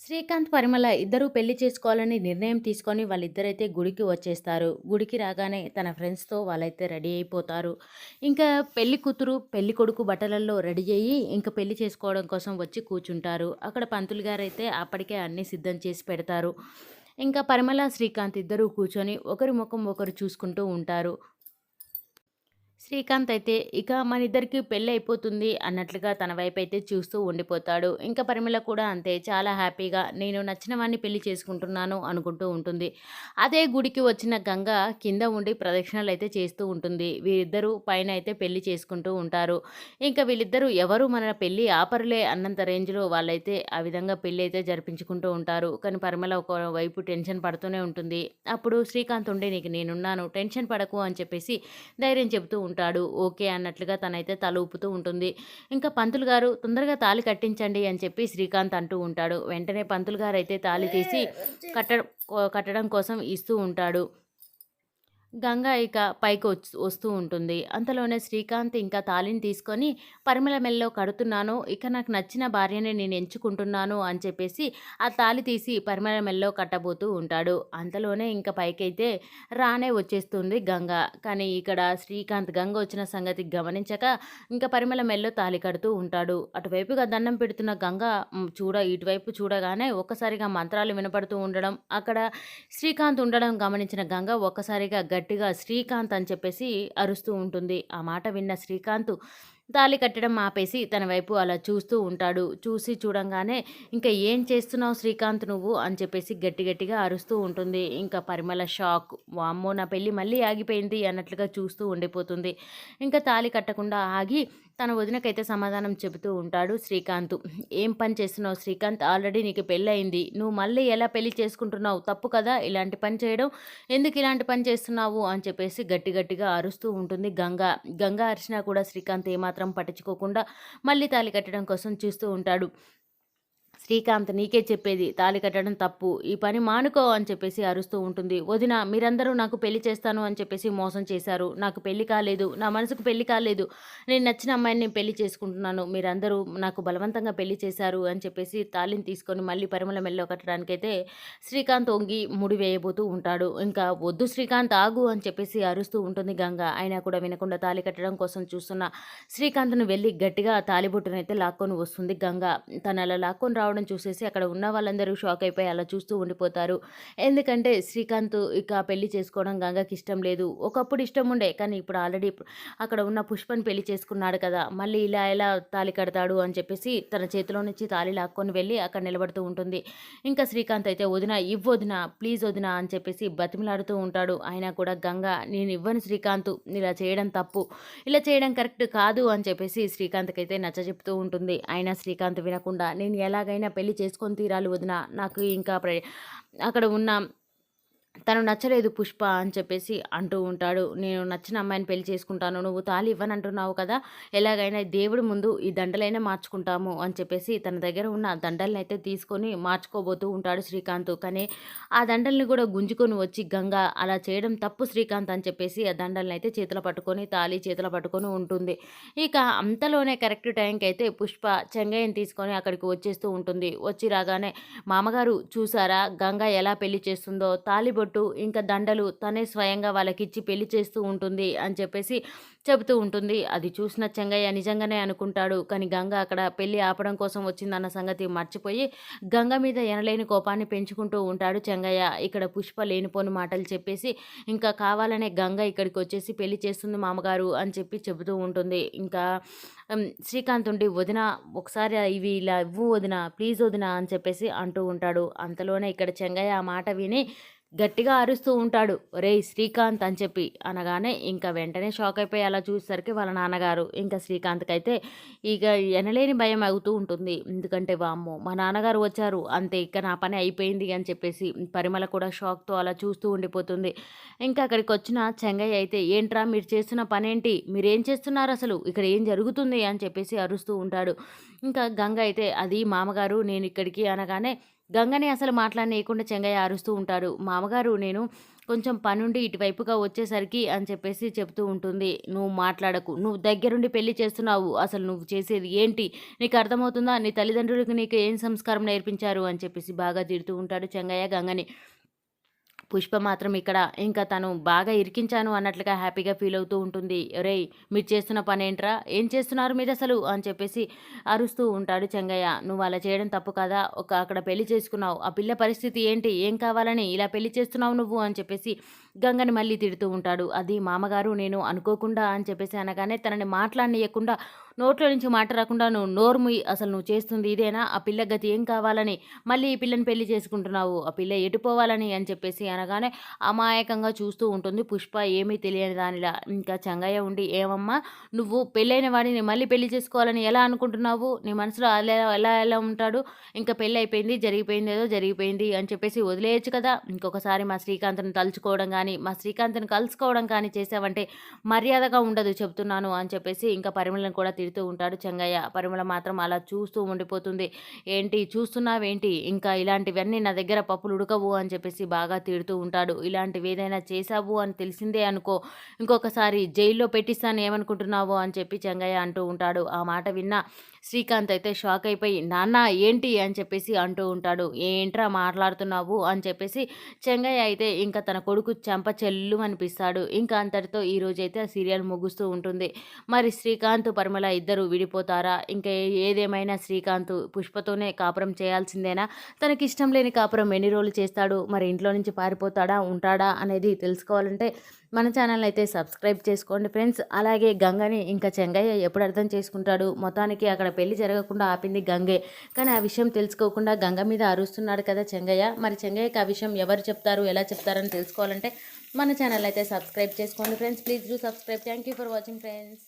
శ్రీకాంత్, పరిమళ ఇద్దరూ పెళ్లి చేసుకోవాలని నిర్ణయం తీసుకొని వాళ్ళిద్దరైతే గుడికి వచ్చేస్తారు. గుడికి రాగానే తన ఫ్రెండ్స్‌తో వాళ్ళైతే రెడీ అయిపోతారు. ఇంకా పెళ్లి కూతురు, పెళ్లి కొడుకు బట్టలల్లో రెడీ అయ్యి ఇంక పెళ్లి చేసుకోవడం కోసం వచ్చి కూర్చుంటారు. అక్కడ పంతులు గారైతే అప్పటికే అన్నీ సిద్ధం చేసి పెడతారు. ఇంకా పరిమళ, శ్రీకాంత్ ఇద్దరూ కూర్చొని ఒకరి ముఖం ఒకరు చూసుకుంటూ ఉంటారు. శ్రీకాంత్ అయితే ఇక మనిద్దరికీ పెళ్లి అయిపోతుంది అన్నట్లుగా తన వైపైతే చూస్తూ ఉండిపోతాడు. ఇంకా పరిమళ కూడా అంతే, చాలా హ్యాపీగా నేను నచ్చిన వాడిని పెళ్లి చేసుకుంటున్నాను అనుకుంటూ ఉంటుంది. అదే గుడికి వచ్చిన గంగ కింద ఉండి ప్రదక్షిణలైతే చేస్తూ ఉంటుంది. వీరిద్దరూ పైన అయితే పెళ్లి చేసుకుంటూ ఉంటారు. ఇంకా వీళ్ళిద్దరూ ఎవరు మన పెళ్లి ఆపరులే అన్నంత రేంజ్‌లో వాళ్ళైతే ఆ విధంగా పెళ్లి అయితే జరిపించుకుంటూ ఉంటారు. కానీ పరిమళ ఒకవైపు టెన్షన్ పడుతూనే ఉంటుంది. అప్పుడు శ్రీకాంత్ ఉండి నీకు నేనున్నాను, టెన్షన్ పడకు అని చెప్పేసి ధైర్యం చెబుతూ ఉంటాడు. ఓకే అన్నట్లుగా తనైతే తల ఊపుతూ ఉంటుంది. ఇంకా పంతులు గారు తొందరగా తాళి కట్టించండి అని చెప్పి శ్రీకాంత్ అంటూ ఉంటాడు. వెంటనే పంతులు గారైతే తాళి తీసి కట్టడం కోసం ఇస్తూ ఉంటాడు. గంగ ఇక వస్తూ ఉంటుంది. అంతలోనే శ్రీకాంత్ ఇంకా తాళిని తీసుకొని పరిమళ మెల్లో కడుతున్నాను. ఇక నాకు నచ్చిన భార్యనే నేను ఎంచుకుంటున్నాను అని చెప్పేసి ఆ తాళి తీసి పరిమళ మెల్లో కట్టబోతూ ఉంటాడు. అంతలోనే ఇంక పైకైతే రానే వచ్చేస్తుంది గంగ. కానీ ఇక్కడ శ్రీకాంత్ గంగ వచ్చిన సంగతి గమనించక ఇంకా పరిమళ మెల్లో తాళి కడుతూ ఉంటాడు. అటువైపుగా దండం పెడుతున్న గంగ ఇటువైపు చూడగానే ఒక్కసారిగా మంత్రాలు వినపడుతూ ఉండడం, అక్కడ శ్రీకాంత్ ఉండడం గమనించిన గంగ ఒక్కసారిగా గట్టిగా శ్రీకాంత్ అని చెప్పేసి అరుస్తూ ఉంటుంది. ఆ మాట విన్న శ్రీకాంత్ తాళి కట్టడం ఆపేసి తన వైపు అలా చూస్తూ ఉంటాడు. చూసి చూడంగానే ఇంకా ఏం చేస్తున్నావు శ్రీకాంత్ నువ్వు అని చెప్పేసి గట్టి గట్టిగా అరుస్తూ ఉంటుంది. ఇంకా పరిమళ షాక్. వామ్మో, నా పెళ్ళి మళ్ళీ ఆగిపోయింది అన్నట్లుగా చూస్తూ ఉండిపోతుంది. ఇంకా తాళి కట్టకుండా ఆగి తన వదినకైతే సమాధానం చెబుతూ ఉంటాడు శ్రీకాంత్. ఏం పని చేస్తున్నావు శ్రీకాంత్, ఆల్రెడీ నీకు పెళ్ళయింది, నువ్వు మళ్ళీ ఎలా పెళ్లి చేసుకుంటున్నావు, తప్పు కదా ఇలాంటి పని చేయడం, ఎందుకు ఇలాంటి పని చేస్తున్నావు అని చెప్పేసి గట్టి గట్టిగా అరుస్తూ ఉంటుంది గంగ. గంగ అరిచినా కూడా శ్రీకాంత్ ఏమాత్రం పట్టించుకోకుండా మళ్ళీ తాళి కట్టడం కోసం చూస్తూ ఉంటాడు. శ్రీకాంత్, నీకే చెప్పేది, తాళి కట్టడం తప్పు, ఈ పని మానుకో అని చెప్పేసి అరుస్తూ ఉంటుంది. వదిన, మీరందరూ నాకు పెళ్లి చేస్తాను అని చెప్పేసి మోసం చేశారు, నాకు పెళ్లి కాలేదు, నా మనసుకు పెళ్లి కాలేదు, నేను నచ్చిన అమ్మాయిని నేను పెళ్లి చేసుకుంటున్నాను, మీరందరూ నాకు బలవంతంగా పెళ్లి చేశారు అని చెప్పేసి తాళిని తీసుకొని మళ్ళీ పరిమళ మెల్లో కట్టడానికైతే శ్రీకాంత్ వంగి ముడి వేయబోతూ ఉంటాడు. ఇంకా వద్దు శ్రీకాంత్ ఆగు అని చెప్పేసి అరుస్తూ ఉంటుంది గంగ. అయినా కూడా వినకుండా తాళి కట్టడం కోసం చూస్తున్న శ్రీకాంత్ను వెళ్ళి గట్టిగా తాలిబొట్టునైతే లాక్కొని వస్తుంది గంగ. తను అలా లాక్కొని రావడం చూసేసి అక్కడ ఉన్న వాళ్ళందరూ షాక్ అయిపోయి అలా చూస్తూ ఉండిపోతారు. ఎందుకంటే శ్రీకాంత్ ఇక పెళ్లి చేసుకోవడం గంగకి ఇష్టం లేదు. ఒకప్పుడు ఇష్టం ఉండే, కానీ ఇప్పుడు ఆల్రెడీ అక్కడ ఉన్న పుష్పని పెళ్లి చేసుకున్నాడు కదా, మళ్ళీ ఇలా ఎలా తాళి కడతాడు అని చెప్పేసి తన చేతిలో నుంచి తాళి లాక్కొని వెళ్ళి అక్కడ నిలబడుతూ ఉంటుంది. ఇంకా శ్రీకాంత్ అయితే వదిన వదిన, ప్లీజ్ వదిన అని చెప్పేసి బతిమలాడుతూ ఉంటాడు. అయినా కూడా గంగ, నేను ఇవ్వను శ్రీకాంత్, ఇలా చేయడం తప్పు, ఇలా చేయడం కరెక్ట్ కాదు అని చెప్పేసి శ్రీకాంత్కి అయితే నచ్చజెప్తూ ఉంటుంది. అయినా శ్రీకాంత్ వినకుండా నేను ఎలాగైనా పెళ్లి చేసుకొని తీరాలి వదిన, నాకు ఇంకా అక్కడ ఉన్న తను నచ్చలేదు పుష్ప అని చెప్పేసి అంటూ ఉంటాడు. నేను నచ్చిన అమ్మాయిని పెళ్లి చేసుకుంటాను, నువ్వు తాళి ఇవ్వనంటున్నావు కదా, ఎలాగైనా దేవుడి ముందు ఈ దండలైనా మార్చుకుంటాము అని చెప్పేసి తన దగ్గర ఉన్న దండల్ని అయితే తీసుకొని మార్చుకోబోతూ ఉంటాడు శ్రీకాంత్. కానీ ఆ దండల్ని కూడా గుంజుకొని వచ్చి గంగ, అలా చేయడం తప్పు శ్రీకాంత్ అని చెప్పేసి ఆ దండల్ని అయితే చేతిలో పట్టుకొని తాళి చేతిలో పట్టుకొని ఉంటుంది. ఇక అంతలోనే కరెక్ట్ టైంకి అయితే పుష్ప చెంగయ్యని తీసుకొని అక్కడికి వచ్చేస్తూ ఉంటుంది. వచ్చి రాగానే, మామగారు చూసారా గంగ ఎలా పెళ్లి చేస్తుందో, తాళిబొట్టు ఇంకా దండలు తనే స్వయంగా వాళ్ళకిచ్చి పెళ్లి చేస్తూ ఉంటుంది అని చెప్పేసి చెబుతూ ఉంటుంది. అది చూసిన చెంగయ్య నిజంగానే అనుకుంటాడు. కానీ గంగ అక్కడ పెళ్లి ఆపడం కోసం వచ్చిందన్న సంగతి మర్చిపోయి గంగ మీద ఎనలేని కోపాన్ని పెంచుకుంటూ ఉంటాడు చెంగయ్య. ఇక్కడ పుష్ప లేనిపోని మాటలు చెప్పేసి ఇంకా కావాలనే గంగ ఇక్కడికి వచ్చేసి పెళ్లి చేస్తుంది మామగారు అని చెప్పి చెబుతూ ఉంటుంది. ఇంకా శ్రీకాంత్ ఉండి, వదిన ఒకసారి ఇవి ఇలా ఇవ్వు వదిన, ప్లీజ్ వదిన అని చెప్పేసి అంటూ ఉంటాడు. అంతలోనే ఇక్కడ చెంగయ్య ఆ మాట విని గట్టిగా అరుస్తూ ఉంటాడు, ఒరేయ్ శ్రీకాంత్ అని చెప్పి అనగానే ఇంకా వెంటనే షాక్ అయిపోయి అలా చూసేసరికి వాళ్ళ నాన్నగారు. ఇంకా శ్రీకాంత్కి అయితే ఇక ఎనలేని భయం అవుతూ ఉంటుంది. ఎందుకంటే వామ్మో, మా నాన్నగారు వచ్చారు అంతే, ఇక నా పని అయిపోయింది అని చెప్పేసి పరిమళ కూడా షాక్తో అలా చూస్తూ ఉండిపోతుంది. ఇంకా అక్కడికి వచ్చిన చెంగయ్య అయితే, ఏంట్రా మీరు చేస్తున్న పనేంటి, మీరేం చేస్తున్నారు అసలు, ఇక్కడ ఏం జరుగుతుంది అని చెప్పేసి అరుస్తూ ఉంటాడు. ఇంకా గంగ అయితే, అది మామగారు నేను ఇక్కడికి అనగానే గంగని అసలు మాట్లాడనీయకుండా చెంగయ్య అరుస్తూ ఉంటాడు. మామగారు నేను కొంచెం పనుండి ఇటువైపుగా వచ్చేసరికి అని చెప్పేసి చెప్తూ ఉంటుంది. "నువ్వు మాట్లాడకు. నువ్వు దగ్గరుండి పెళ్లి చేస్తున్నావు. అసలు నువ్వు చేసేది ఏంటి? నీకు అర్థమవుతుందా? నీ తల్లిదండ్రులకు నీకు ఏం సంస్కారం నేర్పించారు?" అని చెప్పేసి బాగా తిడుతూ ఉంటాడు చెంగయ్య గంగని. పుష్ప మాత్రం ఇక్కడ ఇంకా తను బాగా ఇరికించాను అన్నట్లుగా హ్యాపీగా ఫీల్ అవుతూ ఉంటుంది. "ఒరేయ్! మీరు చేస్తున్న పనేంట్రా? ఏం చేస్తున్నారు మీరసలు?" అని చెప్పేసి అరుస్తూ ఉంటాడు చెంగయ్య. "నువ్వు అలా చేయడం తప్పు కదా! అక్కడ పెళ్లి చేసుకున్నావు. ఆ పిల్ల పరిస్థితి ఏంటి? ఏం కావాలని ఇలా పెళ్లి చేస్తున్నావు నువ్వు?" అని చెప్పేసి గంగని మళ్ళీ తిడుతూ ఉంటాడు. "అది మామగారు నేను అనుకోకుండా" అని చెప్పేసి అనగానే తనని మాట్లాడనీయకుండా నోట్లో నుంచి మాట రాకుండా "నువ్వు నోరు మూయి. అసలు నువ్వు చేస్తుంది ఇదేనా? ఆ పిల్ల గతి ఏం కావాలని మళ్ళీ ఈ పిల్లని పెళ్లి చేసుకుంటున్నావు? ఆ పిల్ల ఎటు పోవాలని?" అని చెప్పేసి అనగానే అమాయకంగా చూస్తూ ఉంటుంది పుష్ప ఏమీ తెలియని దానిలా. ఇంకా చెంగయ్య ఉండి "ఏమమ్మా నువ్వు పెళ్ళైన వాడిని మళ్ళీ పెళ్లి చేసుకోవాలని ఎలా అనుకుంటున్నావు? నీ మనసులో అలా ఎలా ఎలా ఉంటాడు? ఇంకా పెళ్ళైపోయింది. జరిగిపోయింది ఏదో జరిగిపోయింది అని చెప్పేసి వదిలేయొచ్చు కదా! ఇంకొకసారి మా శ్రీకాంత్‌ని తలుచుకోవడం గానీ, మా శ్రీకాంత్‌ని కలుసుకోవడం కానీ చేశావంటే మర్యాదగా ఉండదు చెప్తున్నాను" అని చెప్పేసి ఇంకా పరిమళని కూడా తిడుతూ ఉంటాడు చెంగయ్య. పరిమళ మాత్రం అలా చూస్తూ ఉండిపోతుంది. "ఏంటి చూస్తున్నావేంటి? ఇంకా ఇలాంటివన్నీ నా దగ్గర పప్పులు ఉడకవు" అని చెప్పేసి బాగా తిడుతూ ఉంటాడు. "ఇలాంటివి ఏదైనా చేశావు అని తెలిసిందే అనుకో, ఇంకొకసారి జైల్లో పెట్టిస్తాను ఏమనుకుంటున్నావు" అని చెప్పి చెంగయ్య అంటూ ఉంటాడు. ఆ మాట విన్న శ్రీకాంత్ అయితే షాక్ అయిపోయి "నాన్న ఏంటి?" అని చెప్పేసి అంటూ ఉంటాడు. "ఏంట్రా మాట్లాడుతున్నావు?" అని చెప్పేసి చెంగయ్య అయితే ఇంకా తన కొడుకు చెంప చెల్లుమనిపిస్తాడు. ఇంకా అంతటితో ఈరోజైతే ఆ సీరియల్ ముగుస్తూ ఉంటుంది. మరి శ్రీకాంత్, పరిమళ ఇద్దరు విడిపోతారా? ఇంకా ఏదేమైనా శ్రీకాంత్ పుష్పతోనే కాపురం చేయాల్సిందేనా? తనకిష్టం లేని కాపురం ఎన్ని రోజులు చేస్తాడు? మరి ఇంట్లో నుంచి పారిపోతాడా? ఉంటాడా? అనేది తెలుసుకోవాలంటే మన ఛానల్ అయితే సబ్స్క్రైబ్ చేసుకోండి ఫ్రెండ్స్. అలాగే గంగని ఇంకా చెంగయ్య ఎప్పుడు అర్థం చేసుకుంటాడు? మొత్తానికి అక్కడ పెళ్లి జరగకుండా ఆపింది గంగే. కానీ ఆ విషయం తెలుసుకోకుండా గంగ మీద అరుస్తున్నాడు కదా చెంగయ్య. మరి చెంగయ్యకి ఆ విషయం ఎవరు చెప్తారు? ఎలా చెప్తారని తెలుసుకోవాలంటే మన ఛానల్ అయితే సబ్స్క్రైబ్ చేసుకోండి friends. Please do subscribe. Thank you for watching friends.